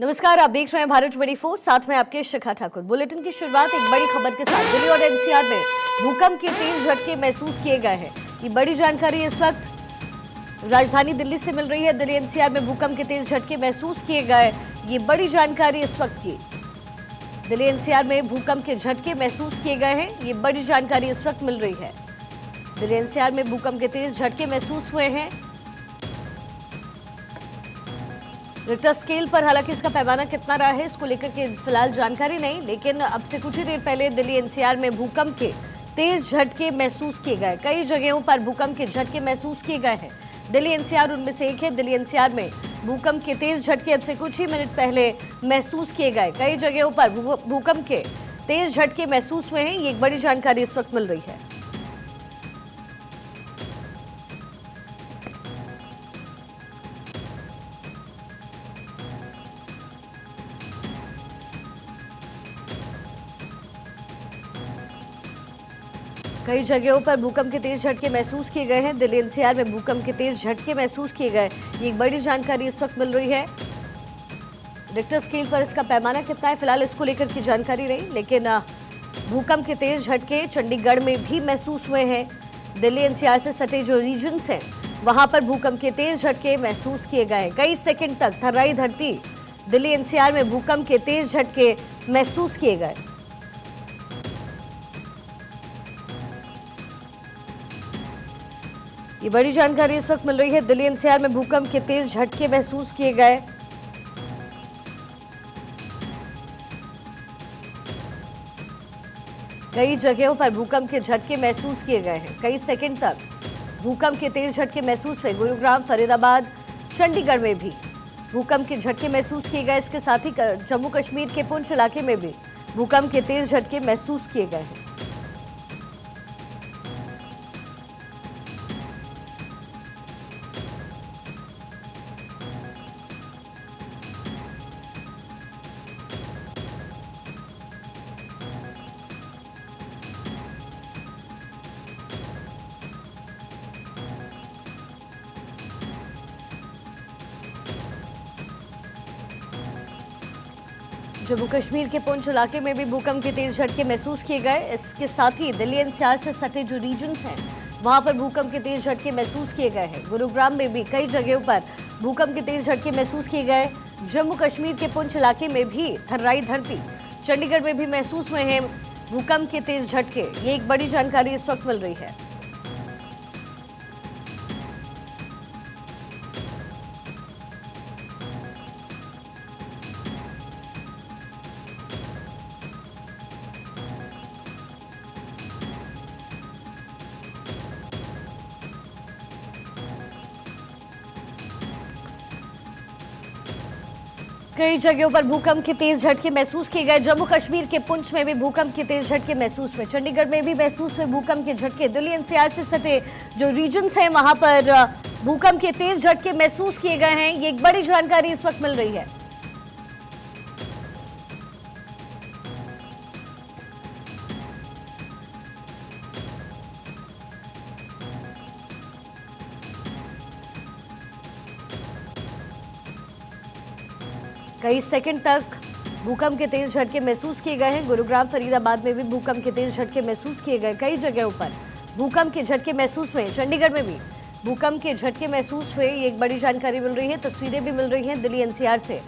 नमस्कार, आप देख रहे हैं भारत 24, साथ में आपके शिखा ठाकुर। बुलेटिन की शुरुआत एक बड़ी खबर के साथ। दिल्ली और एनसीआर में भूकंप के तेज झटके महसूस किए गए हैं। ये बड़ी जानकारी इस वक्त राजधानी दिल्ली से मिल रही है। दिल्ली एनसीआर में भूकंप के तेज झटके महसूस किए गए, ये बड़ी जानकारी इस वक्त की। दिल्ली एनसीआर में भूकंप के झटके महसूस किए गए हैं, ये बड़ी जानकारी इस वक्त मिल रही है। दिल्ली एनसीआर में भूकंप के तेज झटके महसूस हुए हैं। रिक्टर स्केल पर हालांकि इसका पैमाना कितना रहा है इसको लेकर के फिलहाल जानकारी नहीं, लेकिन अब से कुछ ही देर पहले दिल्ली एनसीआर में भूकंप के तेज झटके महसूस किए गए। कई जगहों पर भूकंप के झटके महसूस किए गए हैं। दिल्ली एनसीआर उनमें से एक है। दिल्ली एनसीआर में भूकंप के तेज झटके अब से कुछ ही मिनट पहले महसूस किए गए। कई जगहों पर भूकंप के तेज झटके महसूस हुए हैं, ये एक बड़ी जानकारी इस वक्त मिल रही है। कई जगहों पर भूकंप के तेज झटके महसूस किए गए हैं। दिल्ली एनसीआर में भूकंप के तेज झटके महसूस किए गए, ये एक बड़ी जानकारी इस वक्त मिल रही है। रिक्टर स्केल पर इसका पैमाना कितना है फिलहाल इसको लेकर की जानकारी नहीं, लेकिन भूकंप के तेज झटके चंडीगढ़ में भी महसूस हुए हैं। दिल्ली एनसीआर से सटे जो रीजन्स हैं वहां पर भूकंप के तेज झटके महसूस किए गए। कई सेकेंड तक थर्राई धरती। दिल्ली एनसीआर में भूकंप के तेज झटके महसूस किए गए। ये बड़ी जानकारी इस वक्त मिल रही है। दिल्ली एनसीआर में भूकंप के तेज झटके महसूस किए गए। कई जगहों पर भूकंप के झटके महसूस किए गए हैं। कई सेकंड तक भूकंप के तेज झटके महसूस हुए। गुरुग्राम, फरीदाबाद, चंडीगढ़ में भी भूकंप के झटके महसूस किए गए। इसके साथ ही जम्मू कश्मीर के पुंछ इलाके में भी भूकंप के तेज झटके महसूस किए गए हैं। जम्मू कश्मीर के पुंछ इलाके में भी भूकंप के तेज झटके महसूस किए गए। इसके साथ ही दिल्ली एनसीआर से सटे जो रीजन्स हैं वहां पर भूकंप के तेज झटके महसूस किए गए हैं। गुरुग्राम में भी कई जगहों पर भूकंप के तेज झटके महसूस किए गए। जम्मू कश्मीर के पुंछ इलाके में भी थर्राई धरती। चंडीगढ़ में भी महसूस हुए हैं भूकंप के तेज झटके, ये एक बड़ी जानकारी इस वक्त मिल रही है। कई जगहों पर भूकंप के तेज झटके महसूस किए गए। जम्मू कश्मीर के पुंछ में भी भूकंप के तेज झटके महसूस हुए। चंडीगढ़ में भी महसूस हुए भूकंप के झटके। दिल्ली एनसीआर से सटे जो रीजन्स हैं वहां पर भूकंप के तेज झटके महसूस किए गए हैं, ये एक बड़ी जानकारी इस वक्त मिल रही है। कई सेकंड तक भूकंप के तेज झटके महसूस किए गए हैं। गुरुग्राम, फरीदाबाद में भी भूकंप के तेज झटके महसूस किए गए। कई जगहों पर भूकंप के झटके महसूस हुए। चंडीगढ़ में भी भूकंप के झटके महसूस हुए, ये एक बड़ी जानकारी मिल रही है। तस्वीरें भी मिल रही हैं दिल्ली एनसीआर से।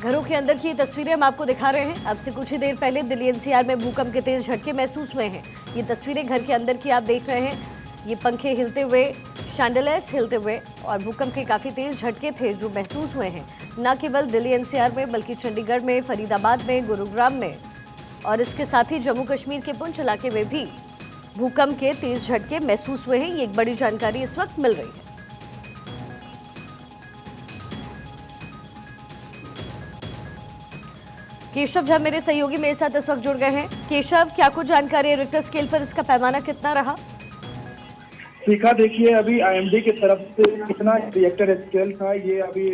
घरों के अंदर की तस्वीरें हम आपको दिखा रहे हैं। अब से कुछ ही देर पहले दिल्ली एनसीआर में भूकंप के तेज झटके महसूस हुए हैं। ये तस्वीरें घर के अंदर की आप देख रहे हैं। ये पंखे हिलते हुए, शैंडलियर्स हिलते हुए और भूकंप के काफ़ी तेज झटके थे जो महसूस हुए हैं। न केवल दिल्ली एनसीआर में बल्कि चंडीगढ़ में, फरीदाबाद में, गुरुग्राम में और इसके साथ ही जम्मू कश्मीर के पुंछ इलाके में भी भूकंप के तेज झटके महसूस हुए हैं। ये एक बड़ी जानकारी इस वक्त मिल रही है। केशव झा मेरे सहयोगी मेरे साथ इस वक्त जुड़ गए हैं। केशव, क्या कुछ जानकारी है? रिक्टर स्केल पर इसका पैमाना कितना रहा? शिखा, देखिए अभी आईएमडी की तरफ से कितना रिएक्टर स्केल था ये अभी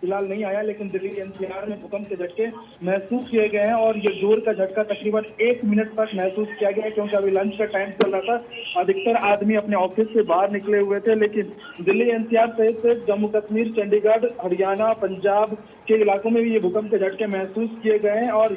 फिलहाल नहीं आया, लेकिन दिल्ली एनसीआर में भूकंप के झटके महसूस किए गए हैं और ये जोर का झटका तकरीबन 1 मिनट तक महसूस किया गया है, क्योंकि अभी लंच का टाइम चल रहा था। अधिकतर आदमी अपने ऑफिस से बाहर निकले हुए थे, लेकिन दिल्ली एनसीआर सहित जम्मू कश्मीर, चंडीगढ़, हरियाणा, पंजाब के इलाकों में भी ये भूकंप के झटके महसूस किए गए हैं। और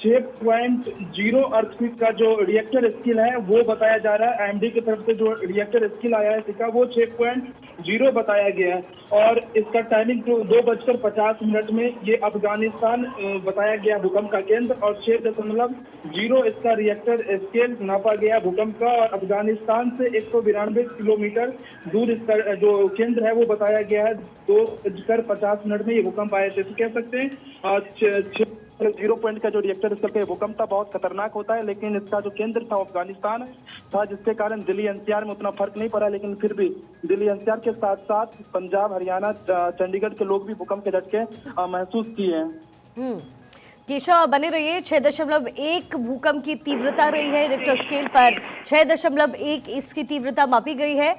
6.0 अर्थक्वेक का जो रिएक्टर स्केल है वो बताया जा रहा है। आईएमडी की तरफ से जो रिएक्टर स्केल आया है सिक्का, वो 6.0 बताया गया है और इसका टाइमिंग 2:50 में ये अफगानिस्तान बताया गया भूकंप का केंद्र, और 6.0 इसका रिएक्टर स्केल नापा गया भूकंप का। और अफगानिस्तान से 192 किलोमीटर दूर इसका जो केंद्र है वो बताया गया है। 2:50 में ये भूकंप आया थे। तो कह सकते हैं 0 पॉइंट का जो रिएक्टर स्केल का भूकंप था बहुत खतरनाक होता है, लेकिन इसका जो केंद्र था अफगानिस्तान था, जिसके कारण दिल्ली एनसीआर में उतना फर्क नहीं पड़ा। लेकिन फिर भी दिल्ली एनसीआर के साथ साथ पंजाब, हरियाणा, चंडीगढ़ के लोग भी भूकंप के झटके महसूस किए हैं। केशव बने रहिए। 6.1 भूकंप की तीव्रता रही है रिक्टर स्केल पर। 6.1 इसकी तीव्रता मापी गई है।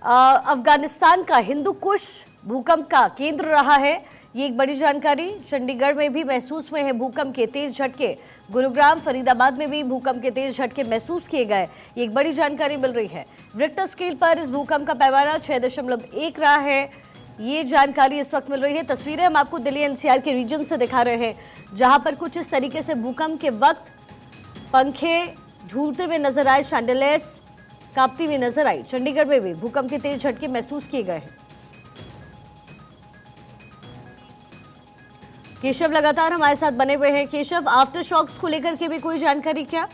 अफगानिस्तान का हिंदू कुश भूकंप का केंद्र रहा है, ये एक बड़ी जानकारी। चंडीगढ़ में भी महसूस हुए हैं भूकंप के तेज झटके। गुरुग्राम, फरीदाबाद में भी भूकंप के तेज झटके महसूस किए गए, ये एक बड़ी जानकारी मिल रही है। रिक्टर स्केल पर इस भूकंप का पैमाना 6.1 रहा है, ये जानकारी इस वक्त मिल रही है। तस्वीरें हम आपको दिल्ली एनसीआर के रीजन से दिखा रहे हैं, जहां पर कुछ इस तरीके से भूकंप के वक्त पंखे झूलते हुए नजर आए, शैंडलेस कांपती हुई नजर आई। चंडीगढ़ में भी भूकंप के तेज झटके महसूस किए गए हैं। केशव लगातार हमारे साथ बने हुए हैं। केशव, आफ्टर शॉक्स को लेकर के भी कोई जानकारी क्या?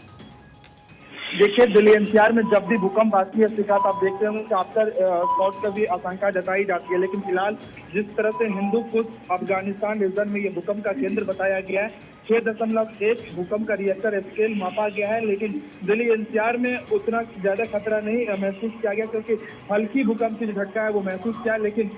देखिए, दिल्ली एनसीआर में जब भी भूकंप आती है इसके साथ आप देखते होंगे कि आफ्टर शॉक का भी आशंका जताई जाती है, लेकिन फिलहाल जिस तरह से हिंदू कुश अफगानिस्तान रीजन में ये भूकंप का केंद्र बताया गया है, 6.1 भूकंप का रिएक्टर स्केल मापा गया है, लेकिन दिल्ली एनसीआर में उतना ज्यादा खतरा नहीं महसूस किया गया, क्योंकि हल्की भूकंप की जो झटका है वो महसूस किया। लेकिन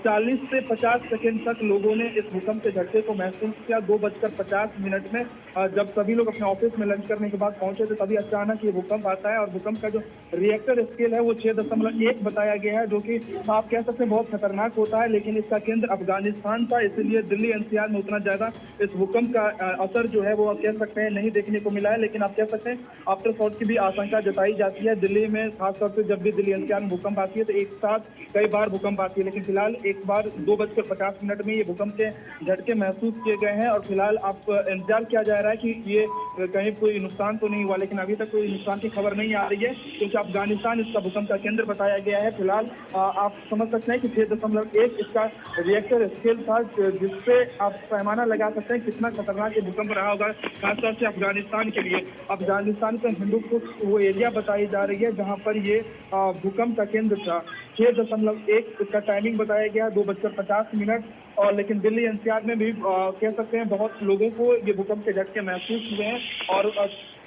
40 से 50 सेकेंड तक लोगों ने इस भूकंप के झटके को महसूस किया। 2:50 में जब सभी लोग अपने ऑफिस में लंच करने के बाद पहुंचे थे, तभी अचानक ये भूकंप आता है। और भूकंप का जो रिएक्टर स्केल है वो 6.1 बताया गया है, जो कि आप कह सकते हैं बहुत खतरनाक होता है। लेकिन इसका केंद्र अफगानिस्तान था, इसलिए दिल्ली एनसीआर में उतना ज्यादा इस भूकंप का असर जो है वो आप कह सकते हैं नहीं देखने को मिला है। लेकिन आप कह सकते हैं आफ्टर शॉक की भी आशंका जताई जाती है दिल्ली में, खासतौर से जब भी दिल्ली एनसीआर में भूकंप आती है तो एक साथ कई बार भूकंप आती है। लेकिन फिलहाल एक बार 2:50 में ये भूकंप के झटके महसूस किए गए हैं और फिलहाल आप इंतजार किया जा रहा है कि ये कहीं कोई नुकसान तो नहीं हुआ, लेकिन अभी तक कोई नुकसान की खबर नहीं आ रही है, क्योंकि अफगानिस्तान इसका भूकंप का केंद्र बताया गया है। फिलहाल आप समझ सकते हैं कि 6.1 इसका रिएक्टर स्केल था, जिससे आप पैमाना लगा सकते हैं कितना खतरनाक ये भूकंप रहा होगा, खासतौर से अफगानिस्तान के लिए। अफगानिस्तान का हिंदू कुश वो एरिया बताई जा रही है जहां पर ये भूकंप का केंद्र था। 6.1 इसका टाइमिंग बताया गया 2:50 और लेकिन दिल्ली एनसीआर में भी कह सकते हैं बहुत लोगों को ये भूकंप के झटके महसूस हुए हैं और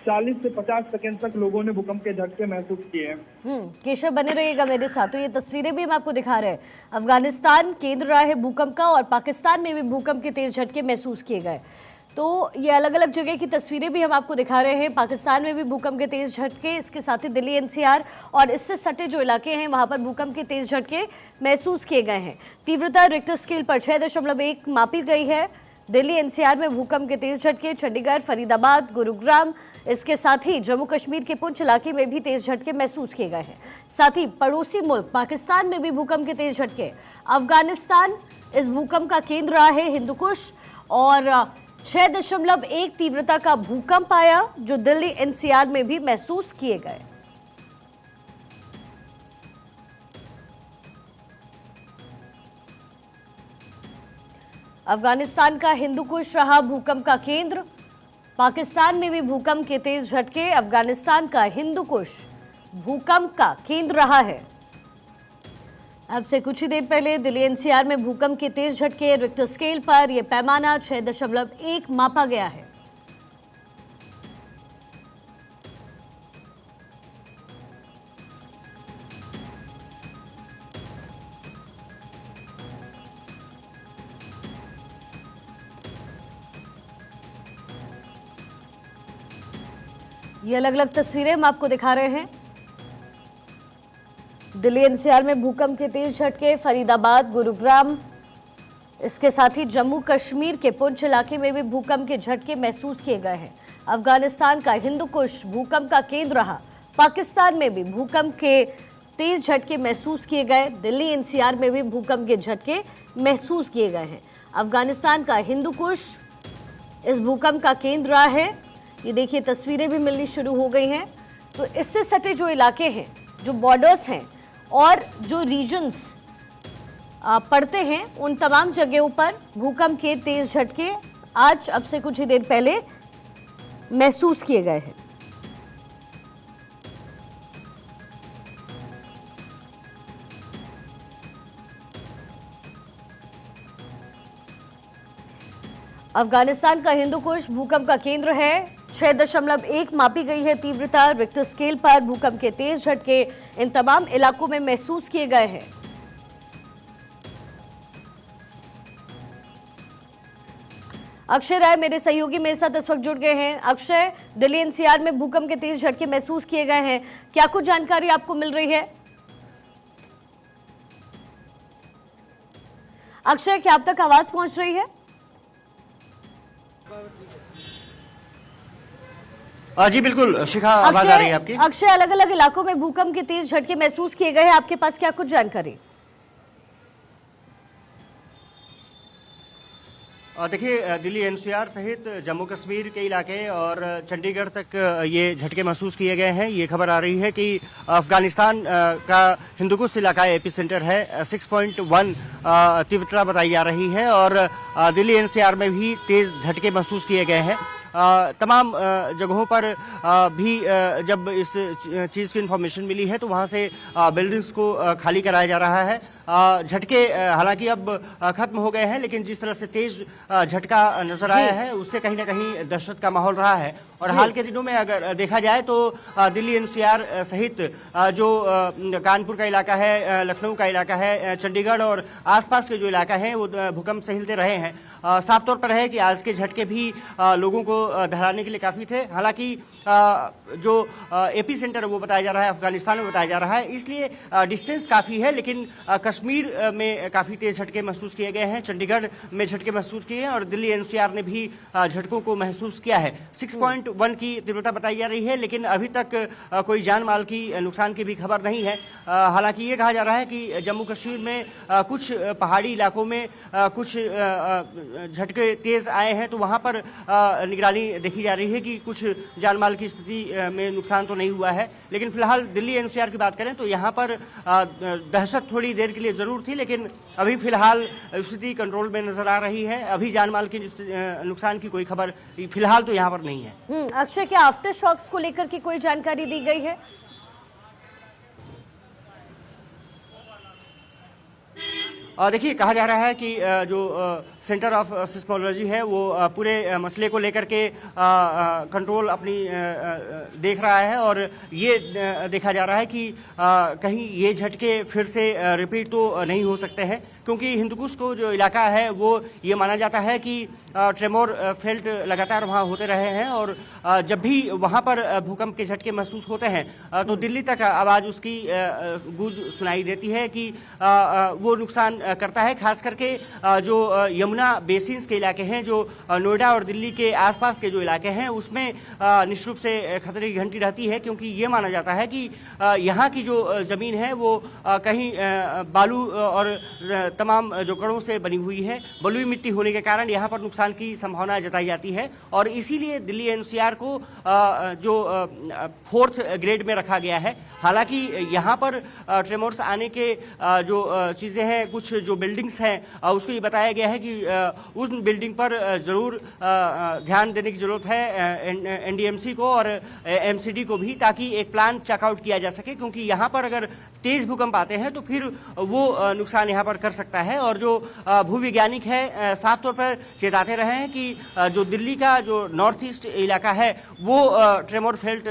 40 से 50 सेकेंड तक लोगों ने भूकंप के झटके महसूस किए हैं। केशव बने रहिएगा मेरे साथ। तो ये तस्वीरें भी हम आपको दिखा रहे हैं, अफगानिस्तान केंद्र रहा है भूकंप का और पाकिस्तान में भी भूकंप के तेज झटके महसूस किए गए। तो ये अलग अलग जगह की तस्वीरें भी हम आपको दिखा रहे हैं। पाकिस्तान में भी भूकंप के तेज झटके, इसके साथ ही दिल्ली एनसीआर और इससे सटे जो इलाके हैं वहां पर भूकंप के तेज झटके महसूस किए गए हैं। तीव्रता रिक्टर स्केल पर 6.1 मापी गई है। दिल्ली एनसीआर में भूकंप के तेज झटके, चंडीगढ़, फरीदाबाद, गुरुग्राम, इसके साथ ही जम्मू कश्मीर के पुंछ इलाके में भी तेज झटके महसूस किए गए हैं। साथ ही पड़ोसी मुल्क पाकिस्तान में भी भूकंप के तेज झटके। अफगानिस्तान इस भूकंप का केंद्र रहा है, हिंदुकुश, और 6.1 तीव्रता का भूकंप आया जो दिल्ली एनसीआर में भी महसूस किए गए। अफगानिस्तान का हिंदुकुश रहा भूकंप का केंद्र, पाकिस्तान में भी भूकंप के तेज झटके। अफगानिस्तान का हिंदुकुश भूकंप का केंद्र रहा है। अब से कुछ ही देर पहले दिल्ली एनसीआर में भूकंप के तेज झटके, रिक्टर स्केल पर यह पैमाना 6.1 मापा गया है। ये अलग अलग तस्वीरें हम आपको दिखा रहे हैं। दिल्ली एनसीआर में भूकंप के तेज झटके, फरीदाबाद, गुरुग्राम, इसके साथ ही जम्मू कश्मीर के पुंछ इलाके में भी भूकंप के झटके महसूस किए गए हैं। अफगानिस्तान का हिंदुकुश भूकंप का केंद्र रहा। पाकिस्तान में भी भूकंप के तेज झटके महसूस किए गए। दिल्ली एनसीआर में भी भूकंप के झटके महसूस किए गए हैं। अफगानिस्तान का हिंदुकुश इस भूकंप का केंद्र रहा है। ये देखिए तस्वीरें भी मिलनी शुरू हो गई हैं। तो इससे सटे जो इलाके हैं, जो बॉर्डर्स हैं और जो रीजन्स पड़ते हैं, उन तमाम जगहों पर भूकंप के तेज झटके आज अब से कुछ ही देर पहले महसूस किए गए हैं। अफगानिस्तान का हिंदुकुश भूकंप का केंद्र है। 6.1 मापी गई है तीव्रता रिक्टर स्केल पर। भूकंप के तेज झटके इन तमाम इलाकों में महसूस किए गए हैं। अक्षय राय मेरे सहयोगी मेरे साथ इस वक्त जुड़ गए हैं। अक्षय, दिल्ली एनसीआर में भूकंप के तेज झटके महसूस किए गए हैं, क्या कुछ जानकारी आपको मिल रही है? अक्षय, क्या अब तक आवाज पहुंच रही है? जी बिल्कुल शिखा, आवाज आ रही है आपकी। अक्षय, अलग अलग इलाकों में भूकंप के तेज झटके महसूस किए गए हैं, आपके पास क्या कुछ जानकारी? देखिए, दिल्ली एनसीआर सहित जम्मू कश्मीर के इलाके और चंडीगढ़ तक ये झटके महसूस किए गए हैं। ये खबर आ रही है कि अफगानिस्तान का हिंदुकुश इलाका एपी सेंटर है। 6.1 तीव्रता बताई जा रही है और दिल्ली एनसीआर में भी तेज झटके महसूस किए गए हैं। तमाम जगहों पर भी जब इस चीज़ की इन्फॉर्मेशन मिली है तो वहाँ से बिल्डिंग्स को खाली कराया जा रहा है। झटके हालांकि अब खत्म हो गए हैं, लेकिन जिस तरह से तेज झटका नजर आया है उससे कहीं ना कहीं दहशत का माहौल रहा है। और हाल के दिनों में अगर देखा जाए तो दिल्ली एनसीआर सहित जो कानपुर का इलाका है, लखनऊ का इलाका है, चंडीगढ़ और आसपास के जो इलाका है वो भूकंप से हिलते रहे हैं। साफ तौर पर है कि आज के झटके भी लोगों को दहराने के लिए काफ़ी थे। हालांकि जो एपी सेंटर वो बताया जा रहा है अफगानिस्तान में बताया जा रहा है, इसलिए डिस्टेंस काफ़ी है, लेकिन कश्मीर में काफ़ी तेज झटके महसूस किए गए हैं। चंडीगढ़ में झटके महसूस किए हैं और दिल्ली एनसीआर ने भी झटकों को महसूस किया है। 6.1 की तीव्रता बताई जा रही है, लेकिन अभी तक कोई जान माल की नुकसान की भी खबर नहीं है। हालांकि ये कहा जा रहा है कि जम्मू कश्मीर में कुछ पहाड़ी इलाकों में कुछ झटके तेज आए हैं, तो वहाँ पर निगरानी देखी जा रही है कि कुछ जान माल की स्थिति में नुकसान तो नहीं हुआ है। लेकिन फिलहाल दिल्ली एनसीआर की बात करें तो यहाँ पर दहशत थोड़ी देर के लिए जरूर थी, लेकिन अभी फिलहाल स्थिति कंट्रोल में नजर आ रही है। अभी जान माल के नुकसान की कोई खबर फिलहाल तो यहाँ पर नहीं है। अक्षय, क्या आफ्टर शॉक्स को लेकर की कोई जानकारी दी गई है? देखिए, कहा जा रहा है कि जो सेंटर ऑफ सिस्मोलॉजी है वो पूरे मसले को लेकर के कंट्रोल अपनी देख रहा है और ये देखा जा रहा है कि कहीं ये झटके फिर से रिपीट तो नहीं हो सकते हैं, क्योंकि हिंदुकुश को जो इलाका है वो ये माना जाता है कि ट्रेमोर फेल्ट लगातार वहाँ होते रहे हैं और जब भी वहाँ पर भूकंप के झटके महसूस होते हैं तो दिल्ली तक आवाज़ उसकी गूंज सुनाई देती है कि वो नुकसान करता है। खास करके जो यमुना बेसिन्स के इलाके हैं, जो नोएडा और दिल्ली के आसपास के जो इलाके हैं, उसमें निश्चित रूप से खतरे की घंटी रहती है, क्योंकि ये माना जाता है कि यहाँ की जो ज़मीन है वो कहीं बालू और तमाम जो कणों से बनी हुई है, बलुई मिट्टी होने के कारण यहाँ पर नुकसान की संभावना जताई जाती है और इसीलिए दिल्ली एनसीआर को जो 4th ग्रेड में रखा गया है। हालांकि यहाँ पर ट्रेमोर्स आने के जो चीज़ें हैं, कुछ जो बिल्डिंग्स हैं, उसको ये बताया गया है कि उस बिल्डिंग पर ज़रूर ध्यान देने की ज़रूरत है एनडीएमसी को और एमसीडी को भी, ताकि एक प्लान चेकआउट किया जा सके, क्योंकि यहाँ पर अगर तेज भूकंप आते हैं तो फिर वो नुकसान यहाँ पर कर सकता है। और जो भूवैज्ञानिक है साफ तौर पर चेताते रहे हैं कि जो दिल्ली का जो नॉर्थ ईस्ट इलाका है वो ट्रेमोर फेल्ट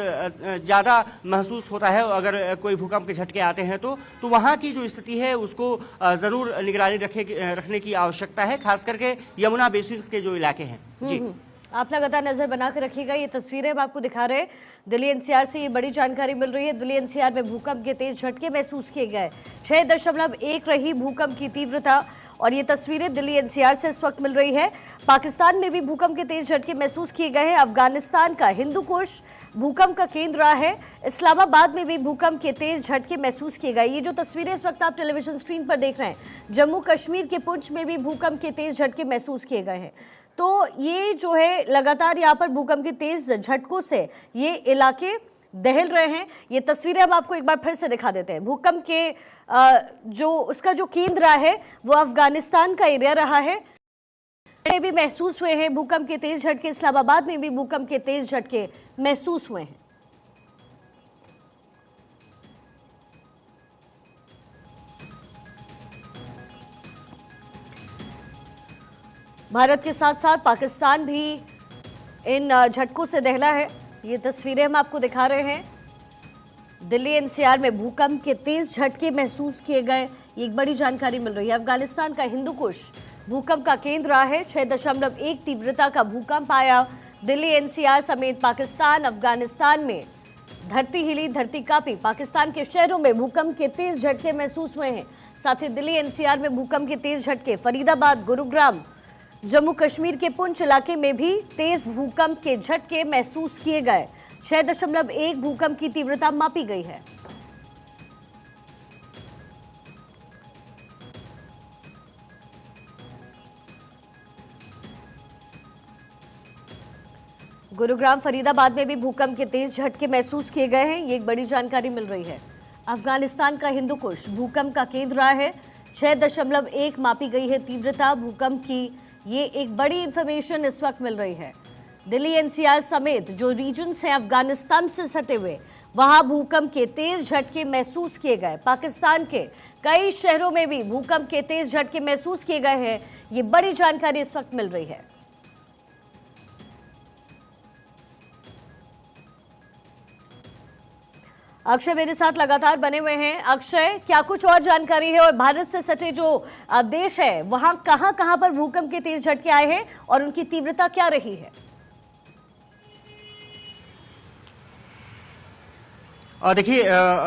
ज़्यादा महसूस होता है अगर कोई भूकंप के झटके आते हैं तो वहाँ की जो स्थिति है उसको ज़रूर निगरानी रखने की आवश्यकता है, खास करके यमुना बेसिन के जो इलाके हैं। जी, आप लगातार नजर बना कर रखिएगा। ये तस्वीरें हम आपको दिखा रहे हैं, दिल्ली एनसीआर से ये बड़ी जानकारी मिल रही है। दिल्ली एनसीआर में भूकंप के तेज झटके महसूस किए गए। 6.1 रही भूकंप की तीव्रता और ये तस्वीरें दिल्ली एनसीआर से इस वक्त मिल रही है। पाकिस्तान में भी भूकंप के तेज झटके महसूस किए गए हैं। अफगानिस्तान का हिंदू कुश भूकंप का केंद्र रहा है। इस्लामाबाद में भी भूकंप के तेज झटके महसूस किए गए। ये जो तस्वीरें इस वक्त आप टेलीविजन स्क्रीन पर देख रहे हैं, जम्मू कश्मीर के पुंछ में भी भूकंप के तेज झटके महसूस किए गए हैं। तो ये जो है लगातार यहाँ पर भूकंप के तेज झटकों से ये इलाके दहल रहे हैं। ये तस्वीरें हम आपको एक बार फिर से दिखा देते हैं। भूकंप के जो उसका जो केंद्र है वो अफगानिस्तान का एरिया रहा है। भी महसूस हुए हैं भूकंप के तेज झटके। इस्लामाबाद में भी भूकंप के तेज झटके महसूस हुए हैं। भारत के साथ साथ पाकिस्तान भी इन झटकों से दहला है। ये तस्वीरें हम आपको दिखा रहे हैं। दिल्ली एनसीआर में भूकंप के तेज झटके महसूस किए गए, ये एक बड़ी जानकारी मिल रही है। अफगानिस्तान का हिंदू कुश भूकंप का केंद्र रहा है। 6.1 तीव्रता का भूकंप आया। दिल्ली एनसीआर समेत पाकिस्तान, अफगानिस्तान में धरती हिली, धरती कांपी। पाकिस्तान के शहरों में भूकंप के तेज झटके महसूस हुए हैं। साथ ही दिल्ली एनसीआर में भूकंप के तेज झटके, फरीदाबाद, गुरुग्राम, जम्मू कश्मीर के पुंछ इलाके में भी तेज भूकंप के झटके महसूस किए गए। 6.1 भूकंप की तीव्रता मापी गई है। गुरुग्राम, फरीदाबाद में भी भूकंप के तेज झटके महसूस किए गए हैं। ये एक बड़ी जानकारी मिल रही है। अफगानिस्तान का हिंदू कुश भूकंप का केंद्र रहा है। 6.1 मापी गई है तीव्रता भूकंप की। ये एक बड़ी इंफॉर्मेशन इस वक्त मिल रही है। दिल्ली एनसीआर समेत जो रीजन्स हैं अफगानिस्तान से सटे हुए, वहां भूकंप के तेज झटके महसूस किए गए। पाकिस्तान के कई शहरों में भी भूकंप के तेज झटके महसूस किए गए हैं। ये बड़ी जानकारी इस वक्त मिल रही है। अक्षय मेरे साथ लगातार बने हुए हैं। अक्षय, क्या कुछ और जानकारी है और भारत से सटे जो देश है वहां कहां पर भूकंप के तेज झटके आए हैं और उनकी तीव्रता क्या रही है? देखिए,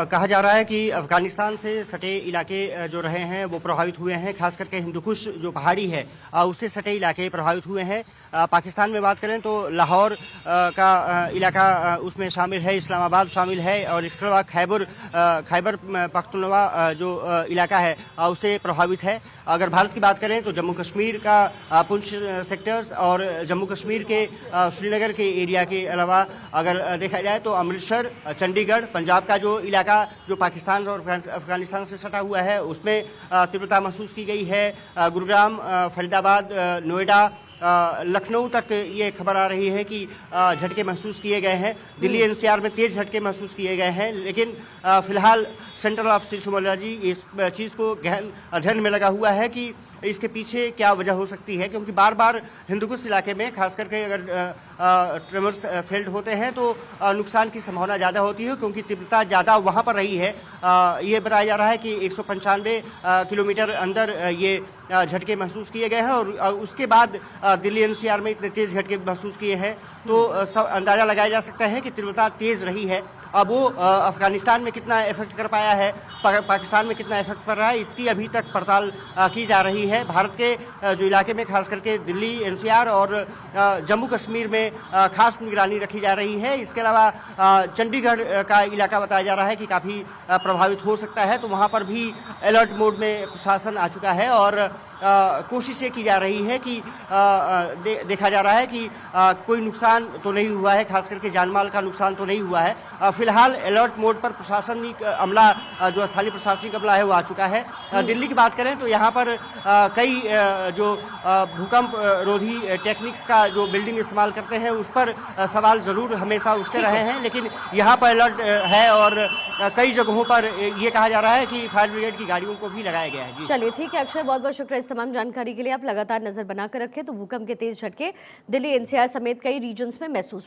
कहा जा रहा है कि अफगानिस्तान से सटे इलाके जो रहे हैं वो प्रभावित हुए हैं। खास करके हिंदुकुश जो पहाड़ी है उससे सटे इलाके प्रभावित हुए हैं। पाकिस्तान में बात करें तो लाहौर का इलाका उसमें शामिल है, इस्लामाबाद शामिल है और इसके अलावा खैबर पख्तूनख्वा जो इलाका है उससे प्रभावित है। अगर भारत की बात करें तो जम्मू कश्मीर का पुंछ सेक्टर्स और जम्मू कश्मीर के श्रीनगर के एरिया के अलावा अगर देखा जाए तो अमृतसर, चंडीगढ़, पंजाब का जो इलाका जो पाकिस्तान और अफगानिस्तान से सटा हुआ है उसमें तीव्रता महसूस की गई है। गुरुग्राम, फरीदाबाद, नोएडा, लखनऊ तक ये खबर आ रही है कि झटके महसूस किए गए हैं। दिल्ली एनसीआर में तेज झटके महसूस किए गए हैं, लेकिन फिलहाल सेंटर ऑफ सिस्मोलॉजी इस चीज़ को गहन अध्ययन में लगा हुआ है कि इसके पीछे क्या वजह हो सकती है, क्योंकि बार बार हिंदुकुश इलाके में खास करके अगर ट्रेमर्स फेल्ड होते हैं तो नुकसान की संभावना ज़्यादा होती है, क्योंकि तीव्रता ज़्यादा वहाँ पर रही है। ये बताया जा रहा है कि 195 किलोमीटर अंदर ये झटके महसूस किए गए हैं और उसके बाद दिल्ली एनसीआर में इतने तेज़ झटके महसूस किए हैं, तो अंदाज़ा लगाया जा सकता है कि तीव्रता तेज़ रही है। अब वो अफगानिस्तान में कितना इफेक्ट कर पाया है, पाकिस्तान में कितना इफेक्ट पड़ रहा है, इसकी अभी तक पड़ताल की जा रही है। भारत के जो इलाके में खास करके दिल्ली एनसीआर और जम्मू कश्मीर में खास निगरानी रखी जा रही है। इसके अलावा चंडीगढ़ का इलाका बताया जा रहा है कि काफ़ी प्रभावित हो सकता है, तो वहाँ पर भी अलर्ट मोड में प्रशासन आ चुका है और कोशिश ये की जा रही है कि देखा जा रहा है कि कोई नुकसान तो नहीं हुआ है, खास करके जानमाल का नुकसान तो नहीं हुआ है। फिलहाल अलर्ट मोड पर प्रशासनिक अमला जो स्थानीय प्रशासनिक अमला है वो आ चुका है। दिल्ली की बात करें तो यहाँ पर कई जो भूकंप रोधी टेक्निक्स का जो बिल्डिंग इस्तेमाल करते हैं उस पर सवाल ज़रूर हमेशा उठते रहे हैं, लेकिन यहाँ पर अलर्ट है और कई जगहों पर ये कहा जा रहा है कि फायर ब्रिगेड की गाड़ियों को भी लगाया गया है। चलिए ठीक है अक्षय, बहुत बहुत शुक्रिया इस तमाम जानकारी के लिए। आप लगातार नजर बनाकर रखें। तो भूकंप के तेज झटके दिल्ली एनसीआर समेत कई रीजन्स में महसूस